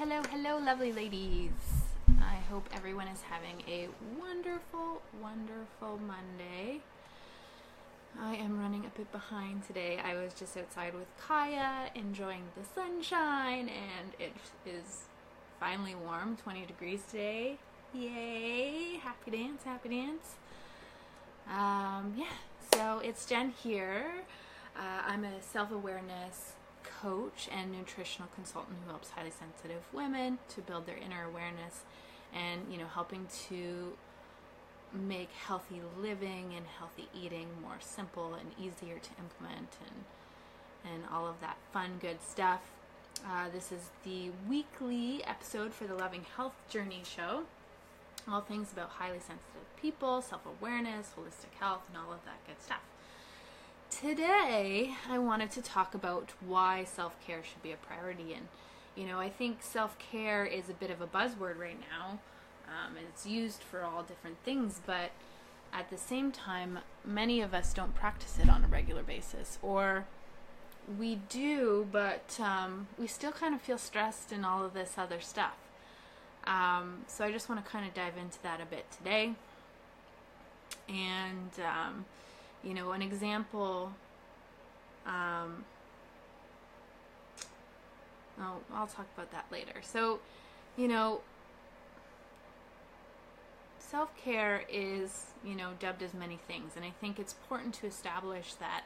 hello, lovely ladies. I hope everyone is having a wonderful, wonderful Monday. I am running a bit behind today. I was just outside with Kaya, enjoying the sunshine, and it is finally warm, 20 degrees today. Yay! Happy dance, happy dance. So it's Jen here. I'm a self-awareness coach and nutritional consultant who helps highly sensitive women to build their inner awareness and, helping to make healthy living and healthy eating more simple and easier to implement and all of that fun, good stuff. This is the weekly episode for the Loving Health Journey show. All things about highly sensitive people, self-awareness, holistic health, and all of that good stuff. Today, I wanted to talk about why self-care should be a priority. And, I think self-care is a bit of a buzzword right now. And it's used for all different things, but at the same time, many of us don't practice it on a regular basis. Or we do, but we still kind of feel stressed and all of this other stuff. So I just want to kind of dive into that a bit today. And, an example, I'll talk about that later. So, self-care is, dubbed as many things. And I think it's important to establish that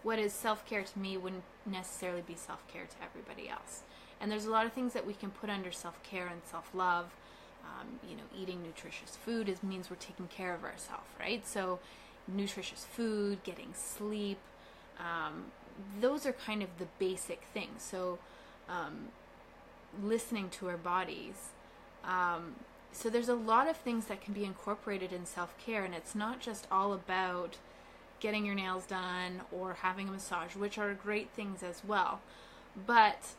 what is self-care to me wouldn't necessarily be self-care to everybody else. And there's a lot of things that we can put under self-care and self-love. Eating nutritious food means we're taking care of ourselves, right? So nutritious food, getting sleep, those are kind of the basic things. So listening to our bodies. So there's a lot of things that can be incorporated in self-care, and it's not just all about getting your nails done or having a massage, which are great things as well. But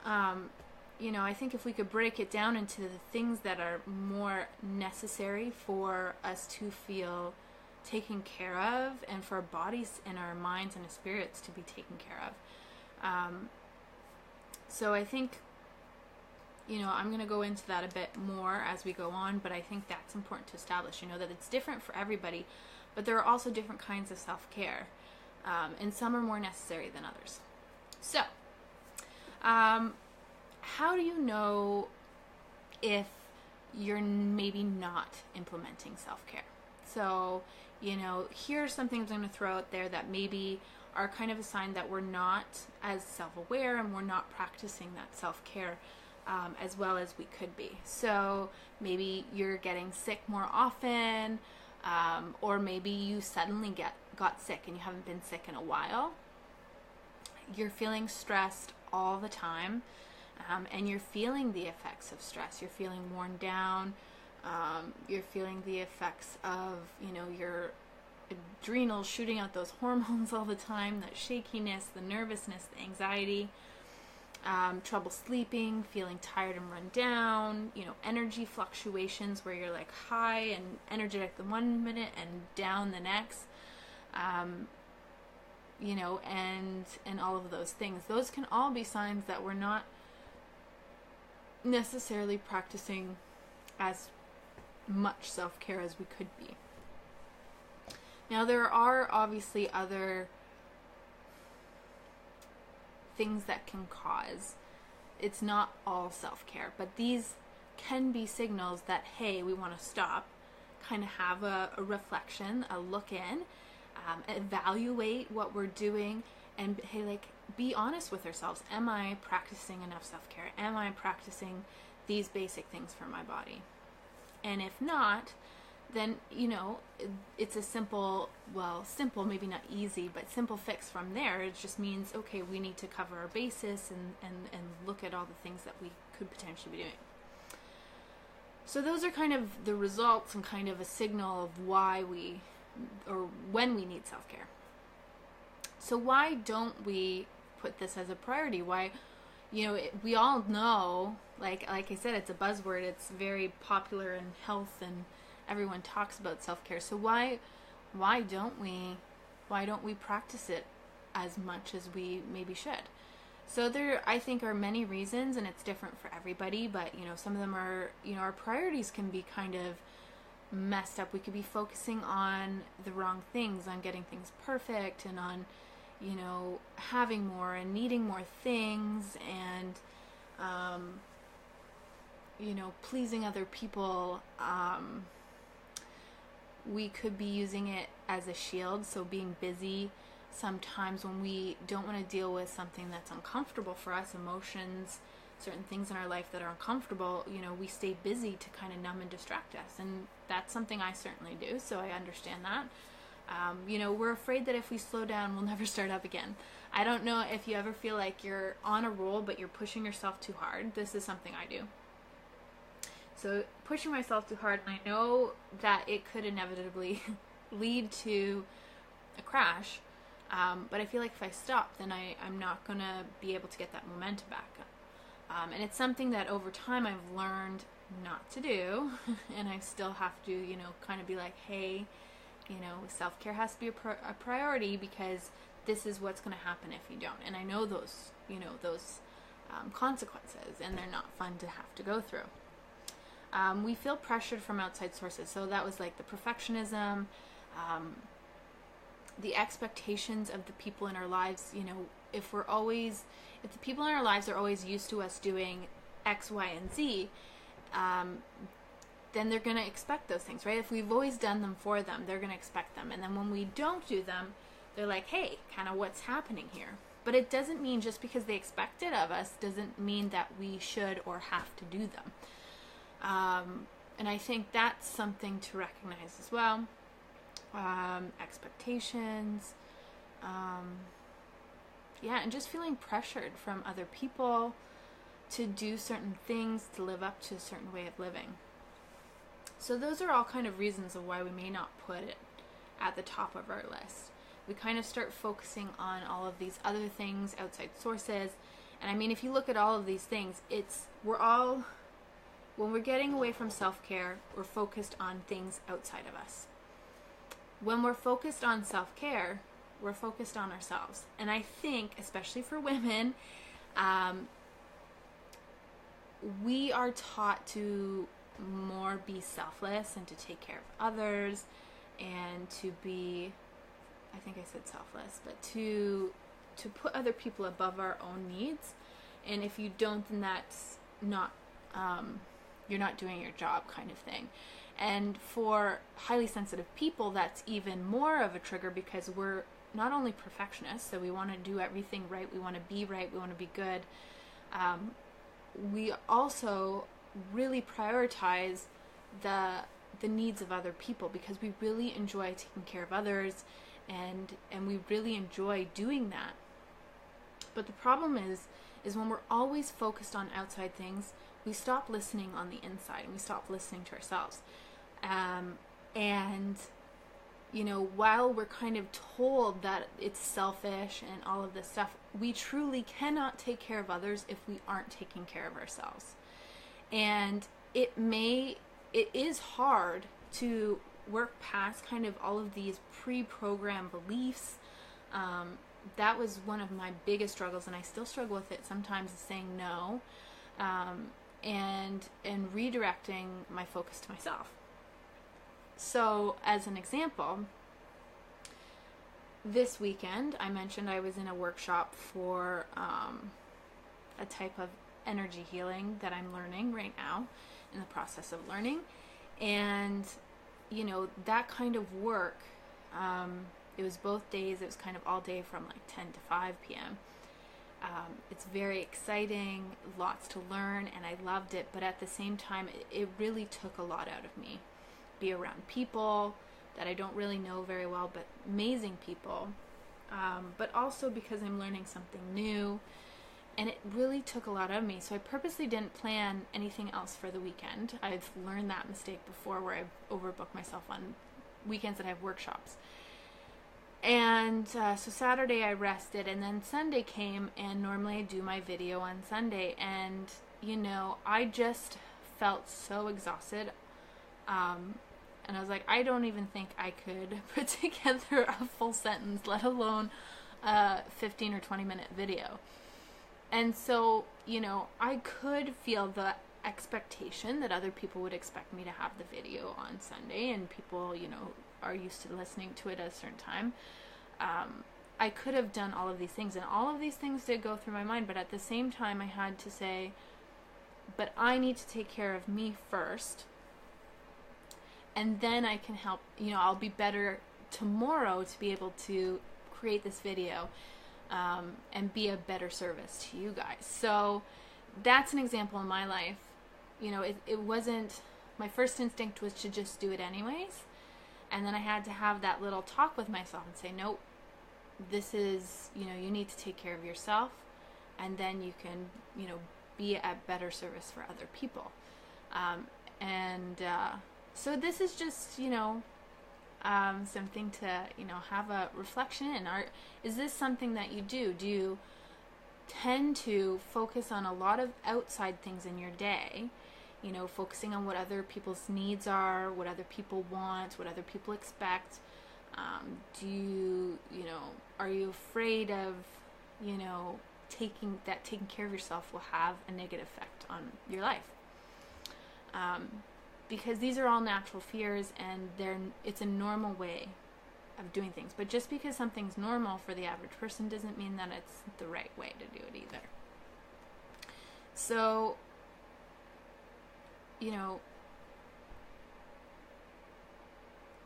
I think if we could break it down into the things that are more necessary for us to feel taken care of and for our bodies and our minds and our spirits to be taken care of. So I think, I'm going to go into that a bit more as we go on, but I think that's important to establish, that it's different for everybody, but there are also different kinds of self-care, and some are more necessary than others. So, how do you know if you're maybe not implementing self-care? So, here are some things I'm going to throw out there that maybe are kind of a sign that we're not as self-aware and we're not practicing that self-care as well as we could be. So maybe you're getting sick more often, or maybe you suddenly got sick and you haven't been sick in a while. You're feeling stressed all the time. And you're feeling the effects of stress. You're feeling worn down. You're feeling the effects of, your adrenals shooting out those hormones all the time, that shakiness, the nervousness, the anxiety, trouble sleeping, feeling tired and run down, energy fluctuations where you're like high and energetic the one minute and down the next, and all of those things. Those can all be signs that we're not necessarily practicing as much self-care as we could be. Now, there are obviously other things that can cause. It's not all self-care, but these can be signals that, hey, we want to stop, kind of have a reflection, a look in, evaluate what we're doing, and hey, be honest with ourselves. Am I practicing enough self-care? Am I practicing these basic things for my body? And if not, then, it's a simple, maybe not easy, but simple fix from there. It just means, okay, we need to cover our bases and look at all the things that we could potentially be doing. So those are kind of the results and kind of a signal of why or when we need self-care. So why don't we put this as a priority? Why, we all know, like I said, it's a buzzword. It's very popular in health and everyone talks about self-care. So why don't we practice it as much as we maybe should? So there, I think, are many reasons, and it's different for everybody, but, you know, some of them are, you know, our priorities can be kind of messed up. We could be focusing on the wrong things, on getting things perfect, and on, you know, having more and needing more things, and, you know, pleasing other people. We could be using it as a shield, so being busy sometimes when we don't want to deal with something that's uncomfortable for us, emotions, certain things in our life that are uncomfortable, you know, we stay busy to kind of numb and distract us. And that's something I certainly do, so I understand that. You know, we're afraid that if we slow down, we'll never start up again. I don't know if you ever feel like you're on a roll, but you're pushing yourself too hard. This is something I do. So pushing myself too hard, and I know that it could inevitably lead to a crash. But I feel like if I stop, then I'm not going to be able to get that momentum back. And it's something that over time I've learned not to do. And I still have to, you know, kind of be like, hey, you know, self-care has to be a priority, because this is what's going to happen if you don't. And I know those, you know, those consequences, and they're not fun to have to go through. We feel pressured from outside sources. So that was like the perfectionism, the expectations of the people in our lives. You know, if the people in our lives are always used to us doing X, Y, and Z, then they're going to expect those things, right? If we've always done them for them, they're going to expect them. And then when we don't do them, they're like, hey, kind of what's happening here? But it doesn't mean just because they expect it of us doesn't mean that we should or have to do them. And I think that's something to recognize as well. Expectations, and just feeling pressured from other people to do certain things, to live up to a certain way of living. So those are all kind of reasons of why we may not put it at the top of our list. We kind of start focusing on all of these other things, outside sources. And I mean, if you look at all of these things, when we're getting away from self-care, we're focused on things outside of us. When we're focused on self-care, we're focused on ourselves. And I think, especially for women, we are taught to more be selfless and to take care of others, and to be, I think I said selfless, but to put other people above our own needs. And if you don't, then that's not, you're not doing your job, kind of thing. And for highly sensitive people, that's even more of a trigger, because we're not only perfectionists, so we want to do everything right, we want to be right, we want to be good. We also really prioritize the needs of other people, because we really enjoy taking care of others, and we really enjoy doing that. But the problem is when we're always focused on outside things, we stop listening on the inside, and we stop listening to ourselves. And, you know, while we're kind of told that it's selfish and all of this stuff, we truly cannot take care of others if we aren't taking care of ourselves. And it is hard to work past kind of all of these pre-programmed beliefs. That was one of my biggest struggles, and I still struggle with it sometimes, is saying no, and redirecting my focus to myself. So, as an example, this weekend, I mentioned I was in a workshop for a type of energy healing that I'm learning right now, in the process of learning. And, you know, that kind of work, it was both days, it was kind of all day from like 10 to 5 p.m. It's very exciting, lots to learn, and I loved it, but at the same time, it really took a lot out of me. Be around people that I don't really know very well, but amazing people, but also because I'm learning something new, and it really took a lot out of me. So I purposely didn't plan anything else for the weekend. I've learned that mistake before, where I've overbooked myself on weekends that I have workshops. And so Saturday I rested, and then Sunday came, and normally I do my video on Sunday, and, you know, I just felt so exhausted. And I was like, I don't even think I could put together a full sentence, let alone a 15 or 20 minute video. And so, you know, I could feel the expectation that other people would expect me to have the video on Sunday, and people, you know, are used to listening to it at a certain time. I could have done all of these things, and all of these things did go through my mind, but at the same time I had to say, but I need to take care of me first, and then I can help, you know, I'll be better tomorrow to be able to create this video and be a better service to you guys. So that's an example in my life. You know, it wasn't, my first instinct was to just do it anyways, and then I had to have that little talk with myself and say, nope, this is, you know, you need to take care of yourself, and then you can, you know, be a better service for other people. So this is just, you know, something to, you know, have a reflection in. Is this something that you do? Do you tend to focus on a lot of outside things in your day, you know, focusing on what other people's needs are, what other people want, what other people expect? Do you, you know, are you afraid of, you know, taking care of yourself will have a negative effect on your life? Because these are all natural fears, and it's a normal way of doing things. But just because something's normal for the average person doesn't mean that it's the right way to do it either. So, you know,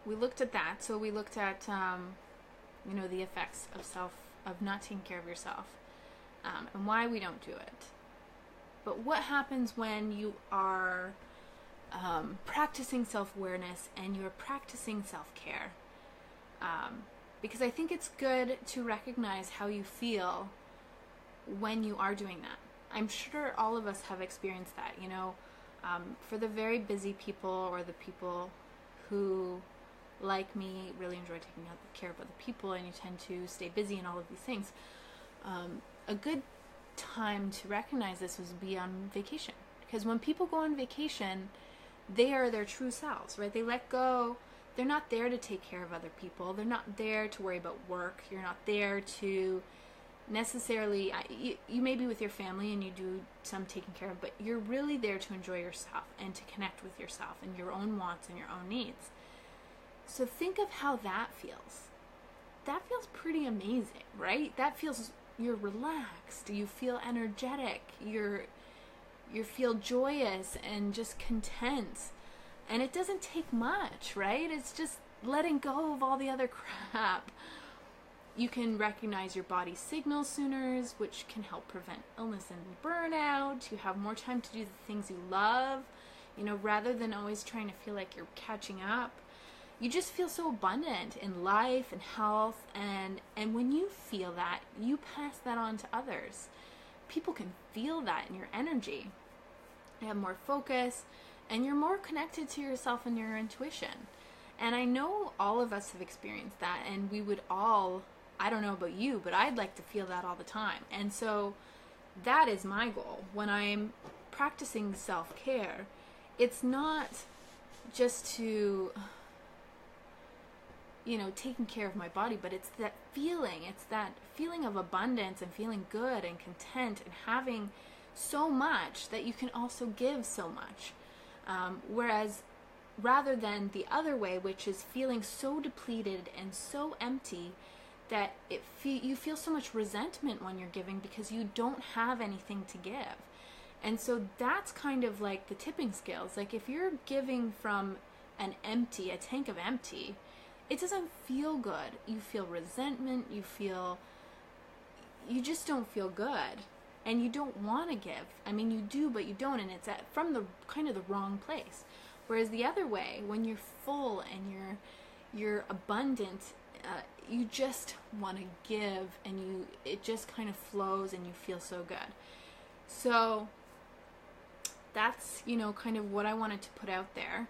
we looked at that. So we looked at, you know, the effects of not taking care of yourself, and why we don't do it. But what happens when you are practicing self-awareness and you're practicing self-care? Because I think it's good to recognize how you feel when you are doing that. I'm sure all of us have experienced that, you know, for the very busy people, or the people who, like me, really enjoy taking care of other people, and you tend to stay busy and all of these things. A good time to recognize this was be on vacation. Because when people go on vacation, they are their true selves, right? They let go. They're not there to take care of other people. They're not there to worry about work. You're not there to necessarily, you may be with your family and you do some taking care of, but you're really there to enjoy yourself and to connect with yourself and your own wants and your own needs. So think of how that feels. That feels pretty amazing, right? That feels, you're relaxed, you feel energetic, you feel joyous and just content. And it doesn't take much, right? It's just letting go of all the other crap. You can recognize your body's signal sooners, which can help prevent illness and burnout. You have more time to do the things you love, you know, rather than always trying to feel like you're catching up. You just feel so abundant in life and health, and when you feel that, you pass that on to others. People can feel that in your energy. You have more focus, and you're more connected to yourself and your intuition. And I know all of us have experienced that, and we would all, I don't know about you, but I'd like to feel that all the time. And so that is my goal. When I'm practicing self-care, it's not just to, you know, taking care of my body, but it's that feeling of abundance and feeling good and content and having so much that you can also give so much. Whereas rather than the other way, which is feeling so depleted and so empty that you feel so much resentment when you're giving because you don't have anything to give. And so that's kind of like the tipping scales. Like if you're giving from a tank of empty, it doesn't feel good. You feel resentment, you just don't feel good. And you don't want to give. I mean, you do, but you don't, and it's from the kind of the wrong place. Whereas the other way, when you're full and you're abundant, you just want to give, and it just kind of flows, and you feel so good. So that's, you know, kind of what I wanted to put out there.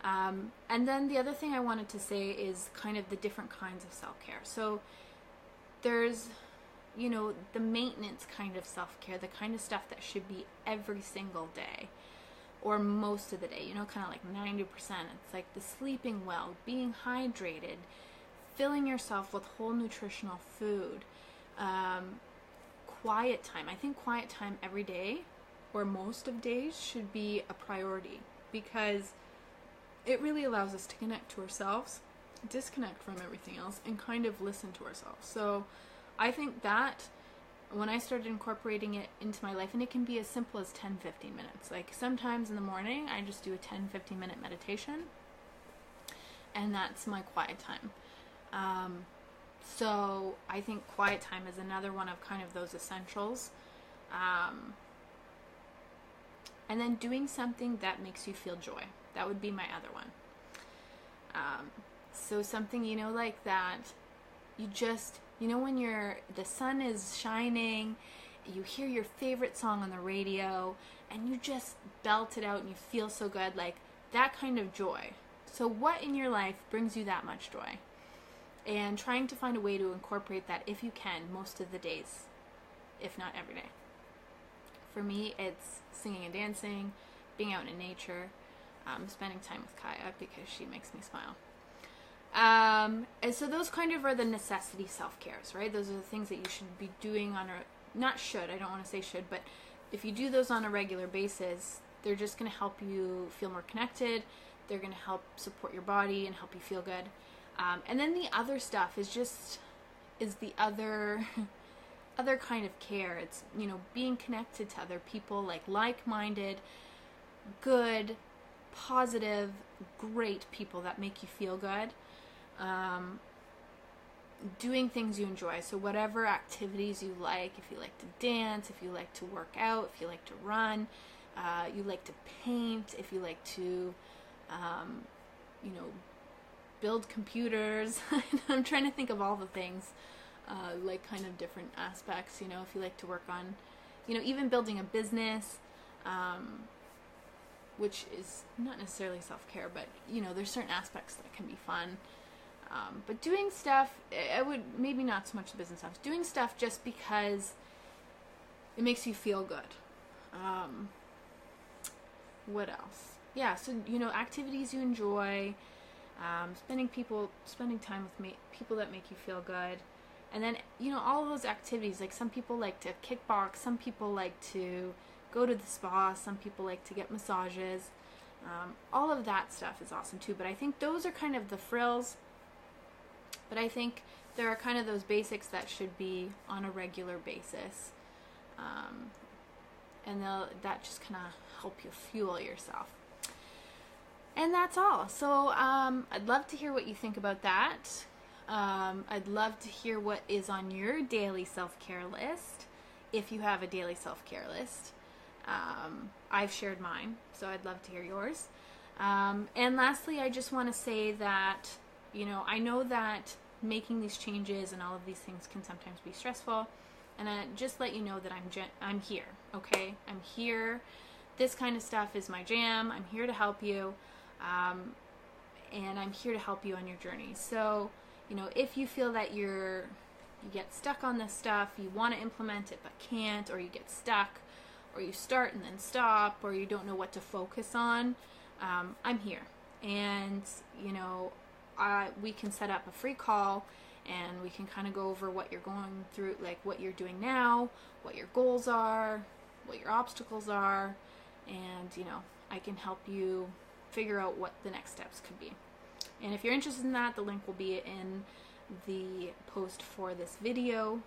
And then the other thing I wanted to say is kind of the different kinds of self-care. So there's, you know, the maintenance kind of self-care, the kind of stuff that should be every single day or most of the day, you know, kind of like 90%. It's like the sleeping well, being hydrated, filling yourself with whole nutritional food, quiet time. I think quiet time every day, or most of days, should be a priority, because it really allows us to connect to ourselves, disconnect from everything else, and kind of listen to ourselves. So I think that when I started incorporating it into my life, and it can be as simple as 10-15 minutes. Like sometimes in the morning, I just do a 10-15 minute meditation, and that's my quiet time. So I think quiet time is another one of kind of those essentials. And then doing something that makes you feel joy. That would be my other one. So something, you know, like that, you just, you know, when the sun is shining, you hear your favorite song on the radio, and you just belt it out and you feel so good, like that kind of joy. So what in your life brings you that much joy? And trying to find a way to incorporate that, if you can, most of the days, if not every day. For me, it's singing and dancing, being out in nature, spending time with Kaya because she makes me smile. And so those kind of are the necessity self-cares, right? Those are the things that you should be doing on a, not should, I don't want to say should, but if you do those on a regular basis, they're just going to help you feel more connected. They're going to help support your body and help you feel good. And then the other stuff is the other kind of care. It's, you know, being connected to other people, like-minded, good, positive, great people that make you feel good. Doing things you enjoy. So whatever activities you like, if you like to dance, if you like to work out, if you like to run, you like to paint, if you like to, you know, build computers. I'm trying to think of all the things, like kind of different aspects, you know, if you like to work on, you know, even building a business, which is not necessarily self-care, but, you know, there's certain aspects that can be fun. But doing stuff, I would, maybe not so much the business stuff, doing stuff just because it makes you feel good. What else? Yeah, so, you know, activities you enjoy, spending time with people that make you feel good. And then, you know, all of those activities, like some people like to kickbox, some people like to go to the spa, some people like to get massages. All of that stuff is awesome too, but I think those are kind of the frills. But I think there are kind of those basics that should be on a regular basis. And that just kind of help you fuel yourself. And that's all. So I'd love to hear what you think about that. I'd love to hear what is on your daily self-care list, if you have a daily self-care list. I've shared mine, so I'd love to hear yours. And lastly, I just want to say that, you know, I know that making these changes and all of these things can sometimes be stressful, and I just let you know that I'm here, okay? I'm here. This kind of stuff is my jam. I'm here to help you, and I'm here to help you on your journey. So, you know, if you feel that you get stuck on this stuff, you want to implement it but can't, or you get stuck, or you start and then stop, or you don't know what to focus on, I'm here. And, you know, we can set up a free call, and we can kind of go over what you're going through, like what you're doing now, what your goals are, what your obstacles are, and, you know, I can help you figure out what the next steps could be. And if you're interested in that, the link will be in the post for this video.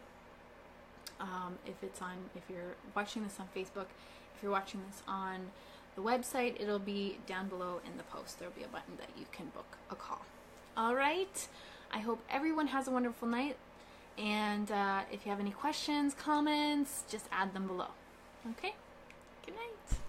If you're watching this on Facebook, if you're watching this on the website, it'll be down below in the post. There'll be a button that you can book a call. All right. I hope everyone has a wonderful night. And if you have any questions, comments, just add them below. Okay? Good night.